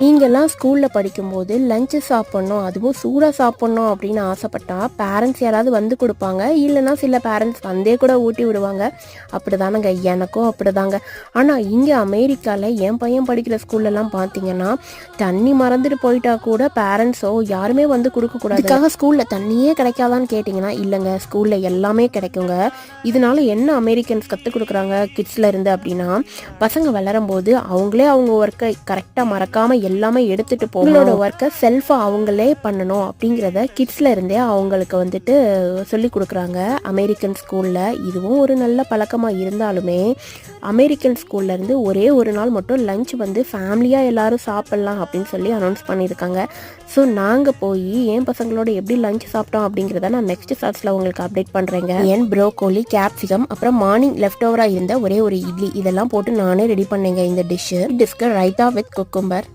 நீங்கள்லாம் ஸ்கூலில் படிக்கும்போது லஞ்சு சாப்பிட்ணும், அதுவும் சூடாக சாப்பிட்ணும் அப்படின்னு ஆசைப்பட்டா பேரண்ட்ஸ் யாராவது வந்து கொடுப்பாங்க, இல்லைனா சில பேரண்ட்ஸ் வந்தே கூட ஊட்டி விடுவாங்க. அப்படி தானங்க, எனக்கும் அப்படி தாங்க. ஆனால் இங்கே அமெரிக்காவில் என் பையன் படிக்கிற ஸ்கூல்லலாம் பார்த்தீங்கன்னா தண்ணி மறந்துட்டு போயிட்டா கூட பேரண்ட்ஸோ யாருமே வந்து கொடுக்கக்கூடாது. அதுக்காக ஸ்கூலில் தண்ணியே கிடைக்காதான்னு கேட்டிங்கன்னா இல்லைங்க, ஸ்கூலில் எல்லாமே கிடைக்குங்க. இதனால என்ன அமெரிக்கன்ஸ் கற்றுக் கொடுக்குறாங்க கிட்ஸில் இருந்து அப்படின்னா, பசங்க வளரும்போது அவங்களே அவங்க ஒர்க்கை கரெக்டாக மறக்காமல் எல்லாமே எடுத்துகிட்டு போங்களோட ஒர்க்கை செல்ஃபாக அவங்களே பண்ணணும் அப்படிங்கிறத கிட்ஸில் இருந்தே அவங்களுக்கு வந்துட்டு சொல்லி கொடுக்குறாங்க அமெரிக்கன் ஸ்கூலில். இதுவும் ஒரு நல்ல பழக்கமாக இருந்தாலுமே அமெரிக்கன் ஸ்கூல்லேருந்து ஒரே ஒரு நாள் மட்டும் லஞ்ச் வந்து ஃபேமிலியாக எல்லோரும் சாப்பிட்லாம் அப்படின்னு சொல்லி அனௌன்ஸ் பண்ணியிருக்காங்க. ஸோ நாங்கள் போய் என் பசங்களோட எப்படி லஞ்ச் சாப்பிட்டோம் அப்படிங்கிறத நான் நெக்ஸ்ட் ஷார்ட்ஸில் உங்களுக்கு அப்டேட் பண்ணுறேங்க. என் ப்ரோக்கோலி, கேப்சிகம், அப்புறம் மார்னிங் லெஃப்ட் ஓவராக இருந்த ஒரே ஒரு இட்லி இதெல்லாம் போட்டு நானே ரெடி பண்ணேங்க இந்த டிஷ்ஷு. Raita with cucumber.